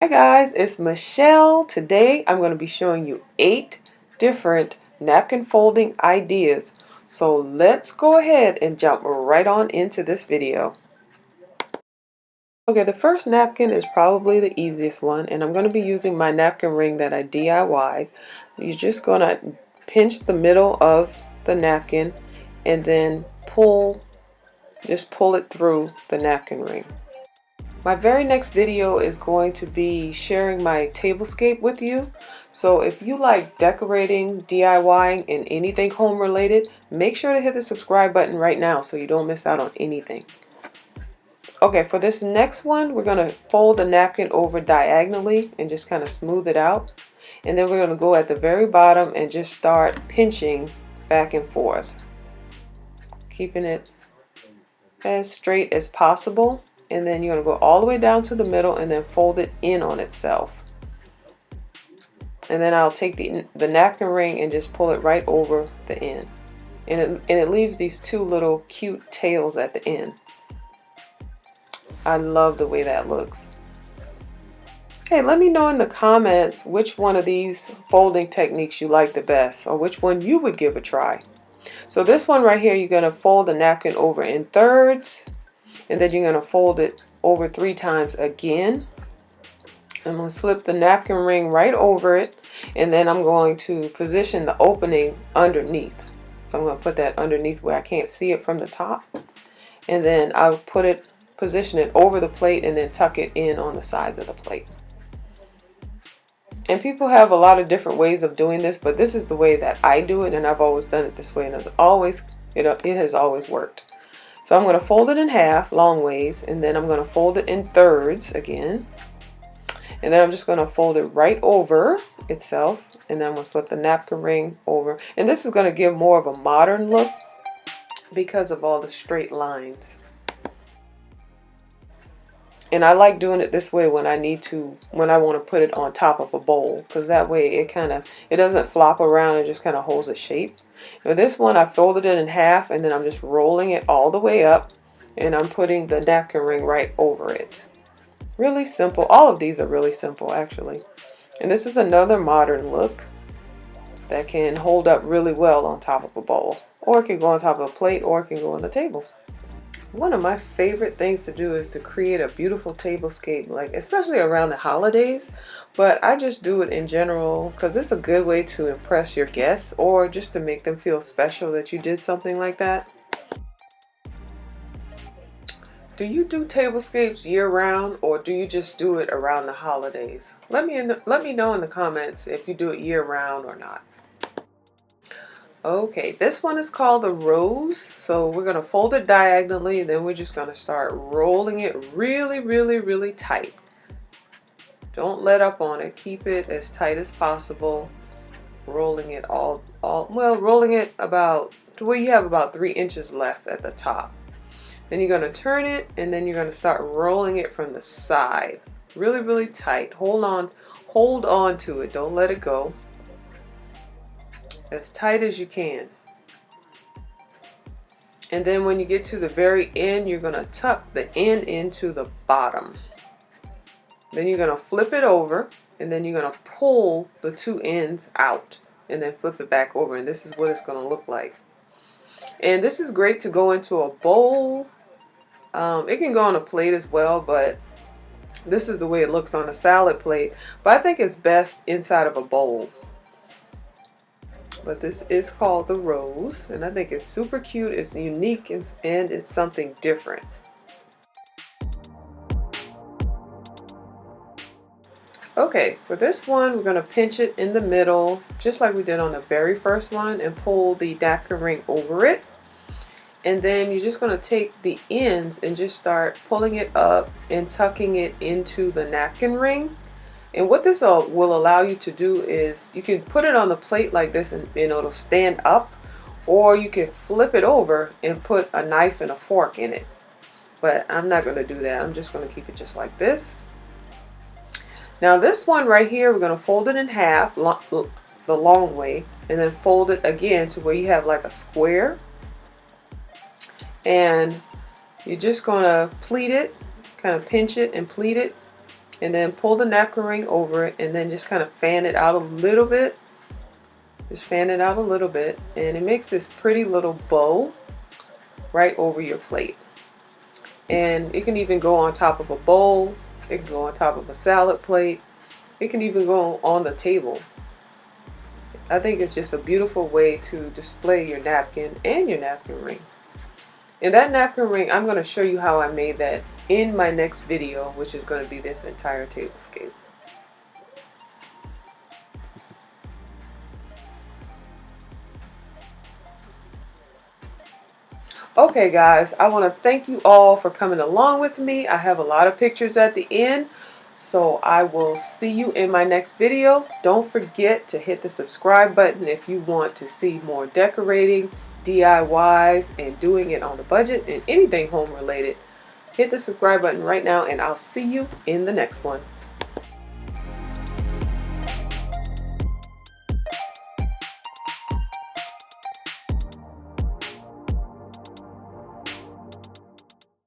Hi guys, it's Michelle. Today I'm going to be showing you 8 different napkin folding ideas. So let's go ahead and jump right on into this video. Okay, the first napkin is probably the easiest one, and I'm going to be using my napkin ring that I DIY'd. You're just going to pinch the middle of the napkin and then just pull it through the napkin ring. My very next video is going to be sharing my tablescape with you. So if you like decorating, DIYing, and anything home related, make sure to hit the subscribe button right now so you don't miss out on anything. Okay, for this next one, we're going to fold the napkin over diagonally and just kind of smooth it out. And then we're going to go at the very bottom and just start pinching back and forth, keeping it as straight as possible. And then you're going to go all the way down to the middle and then fold it in on itself. And then I'll take the napkin ring and just pull it right over the end. And it leaves these two little cute tails at the end. I love the way that looks. Hey, let me know in the comments which one of these folding techniques you like the best, or which one you would give a try. So this one right here, you're going to fold the napkin over in thirds. And then you're going to fold it over 3 times again. I'm going to slip the napkin ring right over it, and then I'm going to position the opening underneath. So I'm going to put that underneath where I can't see it from the top, and then I'll position it over the plate and then tuck it in on the sides of the plate. And people have a lot of different ways of doing this, but this is the way that I do it, and I've always done it this way, and it has always worked. So I'm going to fold it in half long ways, and then I'm going to fold it in thirds again. And then I'm just going to fold it right over itself, and then I'm going to slip the napkin ring over. And this is going to give more of a modern look because of all the straight lines. And I like doing it this way when I want to put it on top of a bowl, because that way it doesn't flop around, it just kind of holds its shape. With this one, I folded it in half, and then I'm just rolling it all the way up, and I'm putting the napkin ring right over it. Really simple. All of these are really simple, actually. And this is another modern look that can hold up really well on top of a bowl, or it can go on top of a plate, or it can go on the table. One of my favorite things to do is to create a beautiful tablescape, like especially around the holidays, but I just do it in general because it's a good way to impress your guests, or just to make them feel special that you did something like that. Do you do tablescapes year-round, or do you just do it around the holidays? Let me know in the comments if you do it year-round or not. Okay, this one is called the rose. So we're going to fold it diagonally, and then we're just going to start rolling it really, really, really tight. Don't let up on it. Keep it as tight as possible. Rolling it rolling it about to where you have about 3 inches left at the top. Then you're going to turn it, and then you're going to start rolling it from the side. Really, really tight. Hold on to it. Don't let it go. As tight as you can. And then when you get to the very end, you're going to tuck the end into the bottom. Then you're going to flip it over, and then you're going to pull the 2 ends out and then flip it back over, and this is what it's going to look like. And this is great to go into a bowl. It can go on a plate as well, but this is the way it looks on a salad plate. But I think it's best inside of a bowl. But this is called the rose, and I think it's super cute, it's unique, and it's something different. Okay, for this one, we're going to pinch it in the middle, just like we did on the very first one, and pull the napkin ring over it. And then you're just going to take the ends and just start pulling it up and tucking it into the napkin ring. And what this will allow you to do is you can put it on the plate like this, and it'll stand up, or you can flip it over and put a knife and a fork in it. But I'm not going to do that. I'm just going to keep it just like this. Now this one right here, we're going to fold it in half the long way, and then fold it again to where you have like a square. And you're just going to pleat it, kind of pinch it and pleat it. and then pull the napkin ring over it, and then just kind of fan it out a little bit. Just fan it out a little bit, and it makes this pretty little bow right over your plate. And it can even go on top of a bowl, it can go on top of a salad plate, it can even go on the table. I think it's just a beautiful way to display your napkin and your napkin ring. And that napkin ring, I'm going to show you how I made that in my next video, which is going to be this entire tablescape. Okay guys, I want to thank you all for coming along with me. I have a lot of pictures at the end, so I will see you in my next video. Don't forget to hit the subscribe button if you want to see more decorating, DIYs, and doing it on a budget and anything home related. Hit the subscribe button right now, and I'll see you in the next one.